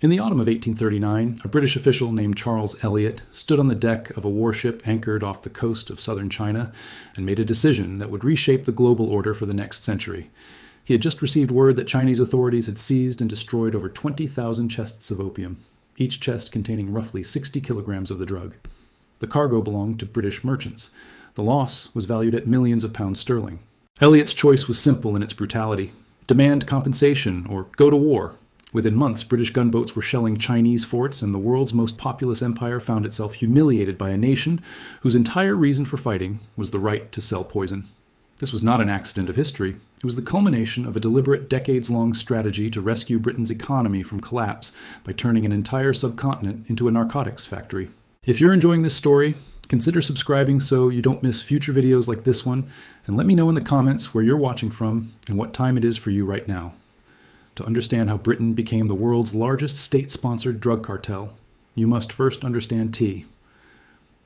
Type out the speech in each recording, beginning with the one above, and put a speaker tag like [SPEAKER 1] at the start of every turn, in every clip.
[SPEAKER 1] In the autumn of 1839, a British official named Charles Elliot stood on the deck of a warship anchored off the coast of southern China and made a decision that would reshape the global order for the next century. He had just received word that Chinese authorities had seized and destroyed over 20,000 chests of opium, each chest containing roughly 60 kilograms of the drug. The cargo belonged to British merchants. The loss was valued at millions of pounds sterling. Elliot's choice was simple in its brutality: demand compensation or go to war. Within months, British gunboats were shelling Chinese forts, and the world's most populous empire found itself humiliated by a nation whose entire reason for fighting was the right to sell poison. This was not an accident of history. It was the culmination of a deliberate decades-long strategy to rescue Britain's economy from collapse by turning an entire subcontinent into a narcotics factory. If you're enjoying this story, consider subscribing so you don't miss future videos like this one, and let me know in the comments where you're watching from and what time it is for you right now. To understand how Britain became the world's largest state-sponsored drug cartel, you must first understand tea.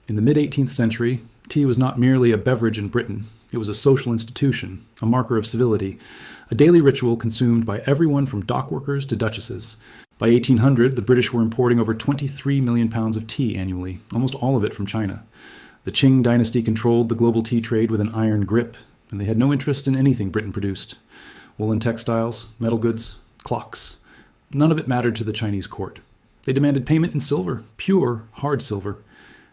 [SPEAKER 1] In the mid-18th century, tea was not merely a beverage in Britain. It was a social institution, a marker of civility, a daily ritual consumed by everyone from dockworkers to duchesses. By 1800, the British were importing over 23 million pounds of tea annually, almost all of it from China. The Qing dynasty controlled the global tea trade with an iron grip, and they had no interest in anything Britain produced. Woolen textiles, metal goods, clocks. None of it mattered to the Chinese court. They demanded payment in silver, pure, hard silver.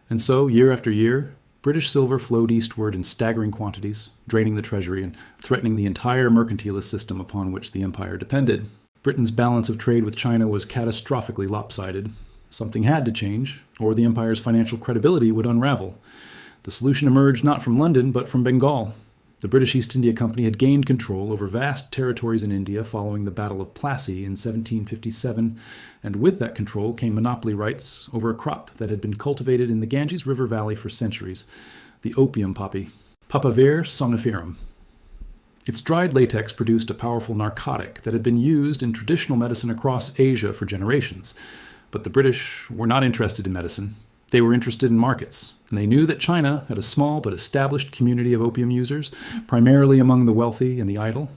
[SPEAKER 1] And so, year after year, British silver flowed eastward in staggering quantities, draining the treasury and threatening the entire mercantilist system upon which the empire depended. Britain's balance of trade with China was catastrophically lopsided. Something had to change, or the empire's financial credibility would unravel. The solution emerged not from London, but from Bengal. The British East India Company had gained control over vast territories in India following the Battle of Plassey in 1757, and with that control came monopoly rights over a crop that had been cultivated in the Ganges River Valley for centuries, the opium poppy, Papaver somniferum. Its dried latex produced a powerful narcotic that had been used in traditional medicine across Asia for generations. But the British were not interested in medicine. They were interested in markets, and they knew that China had a small but established community of opium users, primarily among the wealthy and the idle.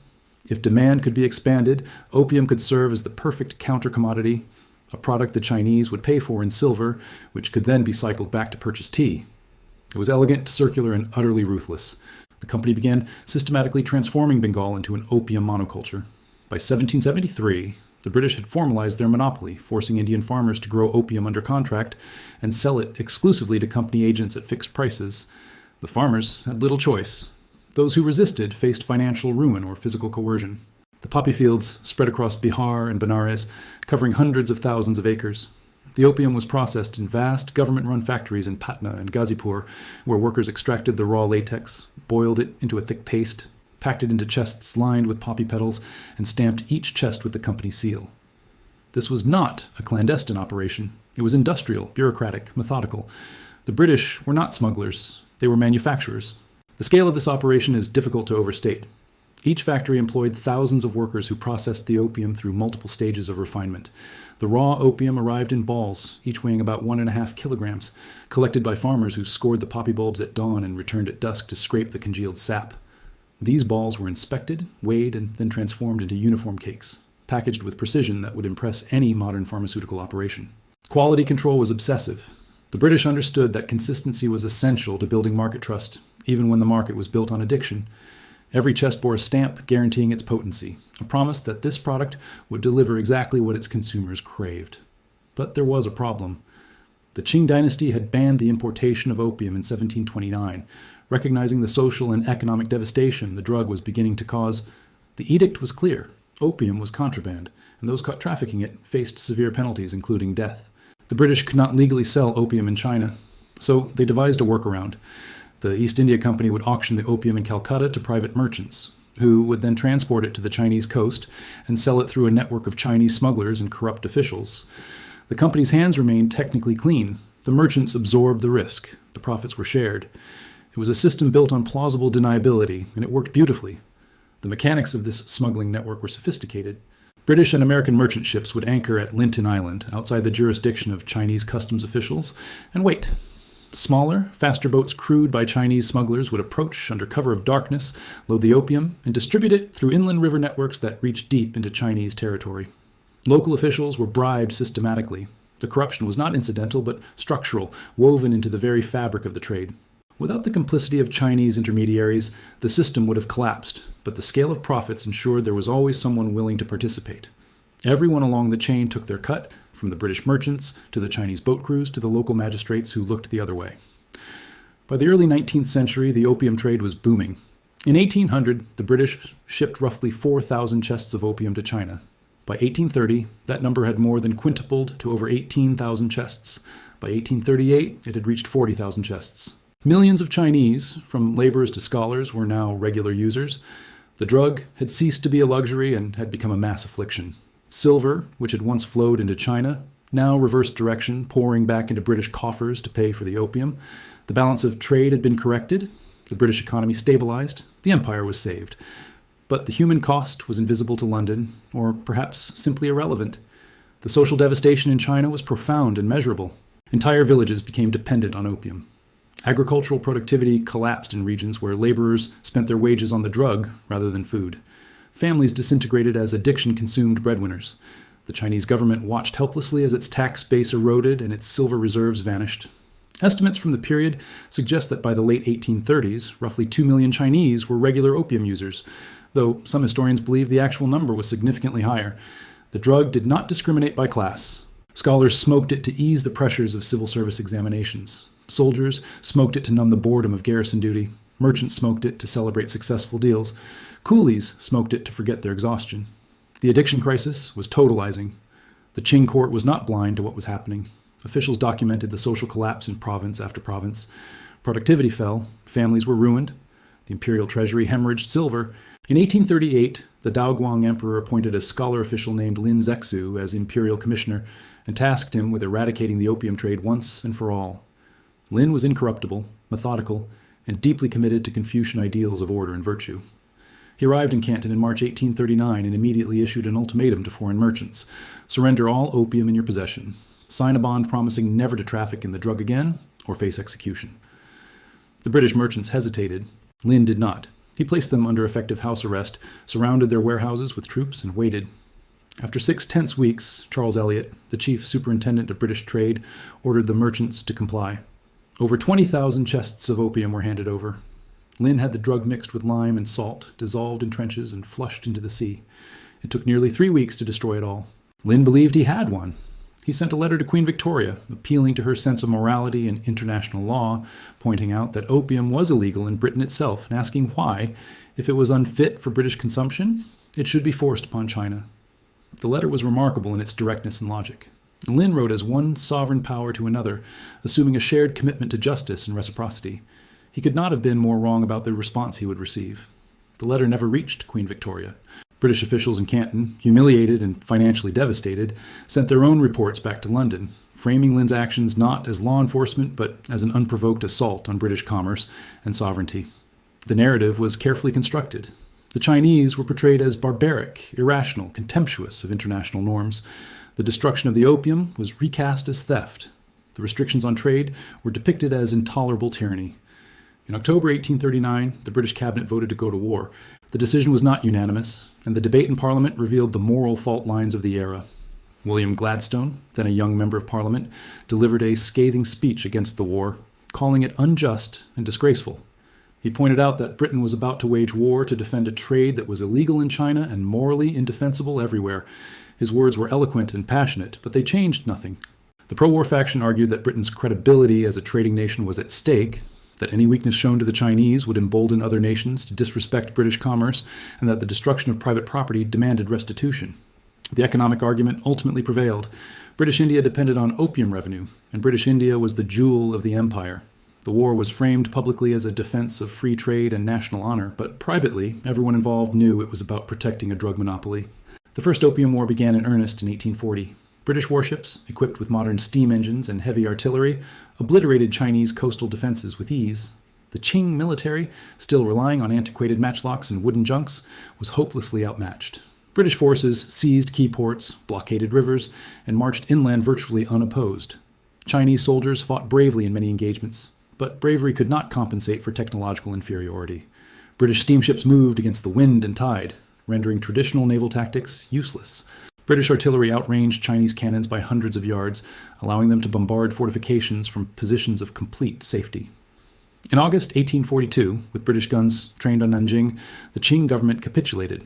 [SPEAKER 1] If demand could be expanded, opium could serve as the perfect counter-commodity, a product the Chinese would pay for in silver, which could then be cycled back to purchase tea. It was elegant, circular, and utterly ruthless. The company began systematically transforming Bengal into an opium monoculture. By 1773, the British had formalized their monopoly, forcing Indian farmers to grow opium under contract and sell it exclusively to company agents at fixed prices. The farmers had little choice. Those who resisted faced financial ruin or physical coercion. The poppy fields spread across Bihar and Benares, covering hundreds of thousands of acres. The opium was processed in vast government-run factories in Patna and Ghazipur, where workers extracted the raw latex, boiled it into a thick paste, packed it into chests lined with poppy petals, and stamped each chest with the company seal. This was not a clandestine operation. It was industrial, bureaucratic, methodical. The British were not smugglers. They were manufacturers. The scale of this operation is difficult to overstate. Each factory employed thousands of workers who processed the opium through multiple stages of refinement. The raw opium arrived in balls, each weighing about 1.5 kilograms, collected by farmers who scored the poppy bulbs at dawn and returned at dusk to scrape the congealed sap. These balls were inspected, weighed, and then transformed into uniform cakes, packaged with precision that would impress any modern pharmaceutical operation. Quality control was obsessive. The British understood that consistency was essential to building market trust, even when the market was built on addiction. Every chest bore a stamp guaranteeing its potency, a promise that this product would deliver exactly what its consumers craved. But there was a problem. The Qing dynasty had banned the importation of opium in 1729, recognizing the social and economic devastation the drug was beginning to cause. The edict was clear. Opium was contraband, and those caught trafficking it faced severe penalties, including death. The British could not legally sell opium in China, so they devised a workaround. The East India Company would auction the opium in Calcutta to private merchants, who would then transport it to the Chinese coast and sell it through a network of Chinese smugglers and corrupt officials. The company's hands remained technically clean. The merchants absorbed the risk. The profits were shared. It was a system built on plausible deniability, and it worked beautifully. The mechanics of this smuggling network were sophisticated. British and American merchant ships would anchor at Linton Island, outside the jurisdiction of Chinese customs officials, and wait. Smaller, faster boats crewed by Chinese smugglers would approach under cover of darkness, load the opium, and distribute it through inland river networks that reached deep into Chinese territory. Local officials were bribed systematically. The corruption was not incidental, but structural, woven into the very fabric of the trade. Without the complicity of Chinese intermediaries, the system would have collapsed, but the scale of profits ensured there was always someone willing to participate. Everyone along the chain took their cut, from the British merchants to the Chinese boat crews to the local magistrates who looked the other way. By the early 19th century, the opium trade was booming. In 1800, the British shipped roughly 4,000 chests of opium to China. By 1830, that number had more than quintupled to over 18,000 chests. By 1838, it had reached 40,000 chests. Millions of Chinese, from laborers to scholars, were now regular users. The drug had ceased to be a luxury and had become a mass affliction. Silver, which had once flowed into China, now reversed direction, pouring back into British coffers to pay for the opium. The balance of trade had been corrected. The British economy stabilized. The empire was saved. But the human cost was invisible to London, or perhaps simply irrelevant. The social devastation in China was profound and measurable. Entire villages became dependent on opium. Agricultural productivity collapsed in regions where laborers spent their wages on the drug rather than food. Families disintegrated as addiction consumed breadwinners. The Chinese government watched helplessly as its tax base eroded and its silver reserves vanished. Estimates from the period suggest that by the late 1830s, roughly 2 million Chinese were regular opium users, though some historians believe the actual number was significantly higher. The drug did not discriminate by class. Scholars smoked it to ease the pressures of civil service examinations. Soldiers smoked it to numb the boredom of garrison duty. Merchants smoked it to celebrate successful deals. Coolies smoked it to forget their exhaustion. The addiction crisis was totalizing. The Qing court was not blind to what was happening. Officials documented the social collapse in province after province. Productivity fell. Families were ruined. The imperial treasury hemorrhaged silver. In 1838, the Daoguang emperor appointed a scholar official named Lin Zexu as imperial commissioner and tasked him with eradicating the opium trade once and for all. Lin was incorruptible, methodical, and deeply committed to Confucian ideals of order and virtue. He arrived in Canton in March 1839 and immediately issued an ultimatum to foreign merchants: surrender all opium in your possession, sign a bond promising never to traffic in the drug again, or face execution. The British merchants hesitated. Lin did not. He placed them under effective house arrest, surrounded their warehouses with troops, and waited. After 6 tense weeks, Charles Elliot, the chief superintendent of British trade, ordered the merchants to comply. Over 20,000 chests of opium were handed over. Lin had the drug mixed with lime and salt, dissolved in trenches, and flushed into the sea. It took nearly 3 weeks to destroy it all. Lin believed he had won. He sent a letter to Queen Victoria, appealing to her sense of morality and international law, pointing out that opium was illegal in Britain itself, and asking why, if it was unfit for British consumption, it should be forced upon China. The letter was remarkable in its directness and logic. Lin wrote as one sovereign power to another, assuming a shared commitment to justice and reciprocity. He could not have been more wrong about the response he would receive. The letter never reached Queen Victoria. British officials in Canton, humiliated and financially devastated, sent their own reports back to London, framing Lin's actions not as law enforcement but as an unprovoked assault on British commerce and sovereignty. The narrative was carefully constructed. The Chinese were portrayed as barbaric, irrational, contemptuous of international norms. The destruction of the opium was recast as theft. The restrictions on trade were depicted as intolerable tyranny. In October 1839, the British cabinet voted to go to war. The decision was not unanimous, and the debate in Parliament revealed the moral fault lines of the era. William Gladstone, then a young member of Parliament, delivered a scathing speech against the war, calling it unjust and disgraceful. He pointed out that Britain was about to wage war to defend a trade that was illegal in China and morally indefensible everywhere. His words were eloquent and passionate, but they changed nothing. The pro-war faction argued that Britain's credibility as a trading nation was at stake, that any weakness shown to the Chinese would embolden other nations to disrespect British commerce, and that the destruction of private property demanded restitution. The economic argument ultimately prevailed. British India depended on opium revenue, and British India was the jewel of the empire. The war was framed publicly as a defense of free trade and national honor, but privately, everyone involved knew it was about protecting a drug monopoly. The First Opium War began in earnest in 1840. British warships, equipped with modern steam engines and heavy artillery, obliterated Chinese coastal defenses with ease. The Qing military, still relying on antiquated matchlocks and wooden junks, was hopelessly outmatched. British forces seized key ports, blockaded rivers, and marched inland virtually unopposed. Chinese soldiers fought bravely in many engagements, but bravery could not compensate for technological inferiority. British steamships moved against the wind and tide, rendering traditional naval tactics useless. British artillery outranged Chinese cannons by hundreds of yards, allowing them to bombard fortifications from positions of complete safety. In August 1842, with British guns trained on Nanjing, the Qing government capitulated.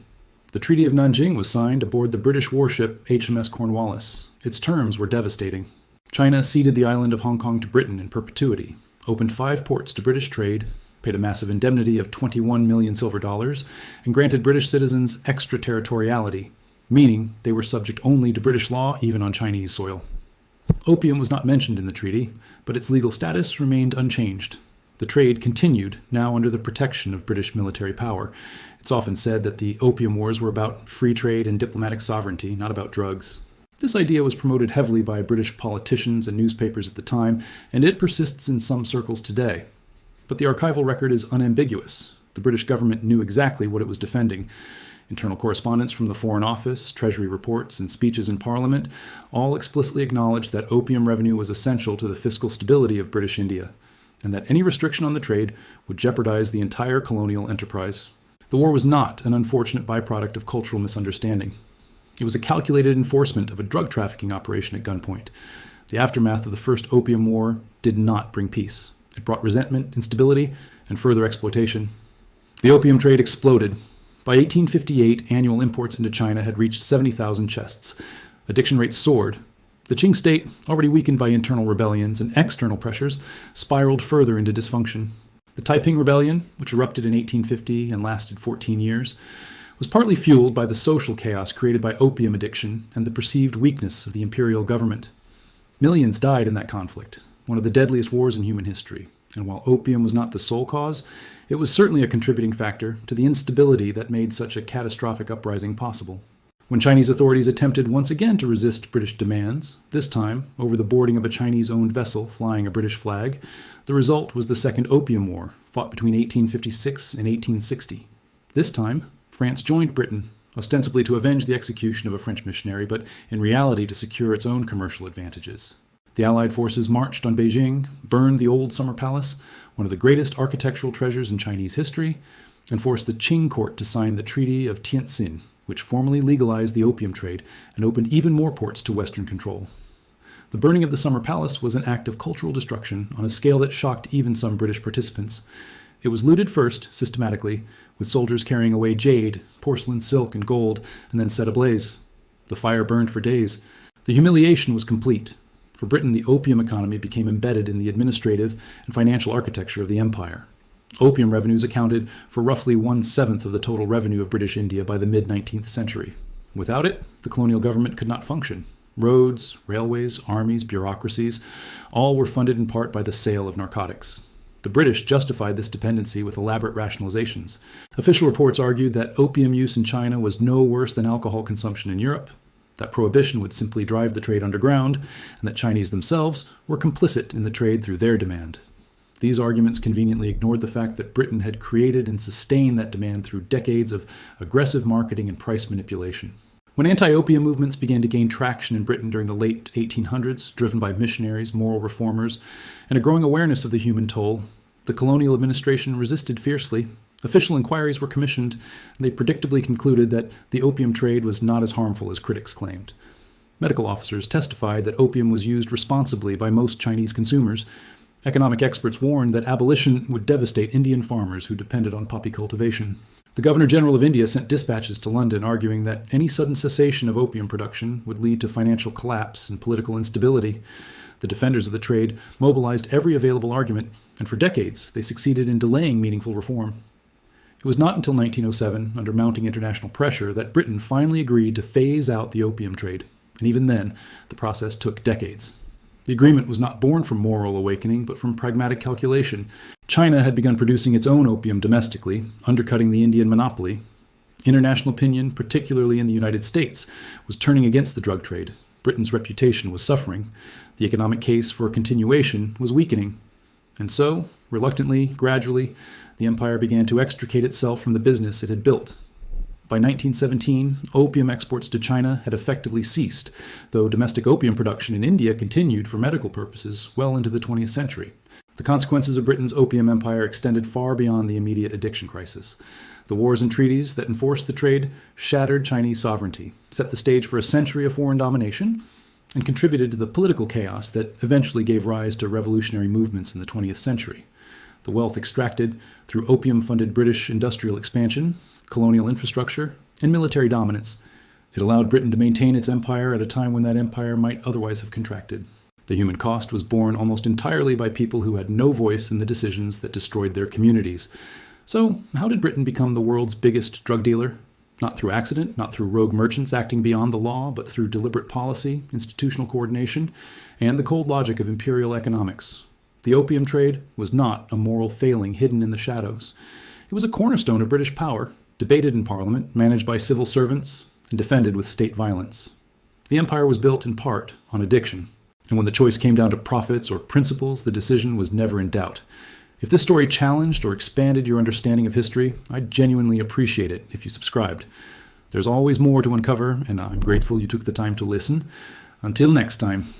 [SPEAKER 1] The Treaty of Nanjing was signed aboard the British warship HMS Cornwallis. Its terms were devastating. China ceded the island of Hong Kong to Britain in perpetuity, opened 5 ports to British trade, paid a massive indemnity of 21 million silver dollars, and granted British citizens extraterritoriality, meaning they were subject only to British law even on Chinese soil. Opium was not mentioned in the treaty, but its legal status remained unchanged. The trade continued, now under the protection of British military power. It's often said that the Opium Wars were about free trade and diplomatic sovereignty, not about drugs. This idea was promoted heavily by British politicians and newspapers at the time, and it persists in some circles today. But the archival record is unambiguous. The British government knew exactly what it was defending. Internal correspondence from the Foreign Office, Treasury reports, and speeches in Parliament all explicitly acknowledged that opium revenue was essential to the fiscal stability of British India, and that any restriction on the trade would jeopardize the entire colonial enterprise. The war was not an unfortunate byproduct of cultural misunderstanding. It was a calculated enforcement of a drug trafficking operation at gunpoint. The aftermath of the First Opium War did not bring peace. It brought resentment, instability, and further exploitation. The opium trade exploded. By 1858, annual imports into China had reached 70,000 chests. Addiction rates soared. The Qing state, already weakened by internal rebellions and external pressures, spiraled further into dysfunction. The Taiping Rebellion, which erupted in 1850 and lasted 14 years, was partly fueled by the social chaos created by opium addiction and the perceived weakness of the imperial government. Millions died in that conflict, one of the deadliest wars in human history, and while opium was not the sole cause, it was certainly a contributing factor to the instability that made such a catastrophic uprising possible. When Chinese authorities attempted once again to resist British demands, this time over the boarding of a Chinese-owned vessel flying a British flag, the result was the Second Opium War, fought between 1856 and 1860. This time, France joined Britain, ostensibly to avenge the execution of a French missionary, but in reality to secure its own commercial advantages. The Allied forces marched on Beijing, burned the old Summer Palace, one of the greatest architectural treasures in Chinese history, and forced the Qing court to sign the Treaty of Tientsin, which formally legalized the opium trade and opened even more ports to Western control. The burning of the Summer Palace was an act of cultural destruction on a scale that shocked even some British participants. It was looted first, systematically, with soldiers carrying away jade, porcelain, silk, and gold, and then set ablaze. The fire burned for days. The humiliation was complete. For Britain, the opium economy became embedded in the administrative and financial architecture of the empire. Opium revenues accounted for roughly 1/7 of the total revenue of British India by the mid-19th century. Without it, the colonial government could not function. Roads, railways, armies, bureaucracies, all were funded in part by the sale of narcotics. The British justified this dependency with elaborate rationalizations. Official reports argued that opium use in China was no worse than alcohol consumption in Europe, that prohibition would simply drive the trade underground, and that Chinese themselves were complicit in the trade through their demand. These arguments conveniently ignored the fact that Britain had created and sustained that demand through decades of aggressive marketing and price manipulation. When anti-opium movements began to gain traction in Britain during the late 1800s, driven by missionaries, moral reformers, and a growing awareness of the human toll, the colonial administration resisted fiercely. Official inquiries were commissioned, and they predictably concluded that the opium trade was not as harmful as critics claimed. Medical officers testified that opium was used responsibly by most Chinese consumers. Economic experts warned that abolition would devastate Indian farmers who depended on poppy cultivation. The Governor-General of India sent dispatches to London arguing that any sudden cessation of opium production would lead to financial collapse and political instability. The defenders of the trade mobilized every available argument, and for decades they succeeded in delaying meaningful reform. It was not until 1907, under mounting international pressure, that Britain finally agreed to phase out the opium trade, and even then, the process took decades. The agreement was not born from moral awakening, but from pragmatic calculation. China had begun producing its own opium domestically, undercutting the Indian monopoly. International opinion, particularly in the United States, was turning against the drug trade. Britain's reputation was suffering. The economic case for continuation was weakening. And so, reluctantly, gradually, the empire began to extricate itself from the business it had built. By 1917, opium exports to China had effectively ceased, though domestic opium production in India continued for medical purposes well into the 20th century. The consequences of Britain's opium empire extended far beyond the immediate addiction crisis. The wars and treaties that enforced the trade shattered Chinese sovereignty, set the stage for a century of foreign domination, and contributed to the political chaos that eventually gave rise to revolutionary movements in the 20th century. The wealth extracted through opium-funded British industrial expansion, colonial infrastructure, and military dominance. It allowed Britain to maintain its empire at a time when that empire might otherwise have contracted. The human cost was borne almost entirely by people who had no voice in the decisions that destroyed their communities. So, how did Britain become the world's biggest drug dealer? Not through accident, not through rogue merchants acting beyond the law, but through deliberate policy, institutional coordination, and the cold logic of imperial economics. The opium trade was not a moral failing hidden in the shadows. It was a cornerstone of British power, debated in Parliament, managed by civil servants, and defended with state violence. The empire was built in part on addiction, and when the choice came down to profits or principles, the decision was never in doubt. If this story challenged or expanded your understanding of history, I'd genuinely appreciate it if you subscribed. There's always more to uncover, and I'm grateful you took the time to listen. Until next time.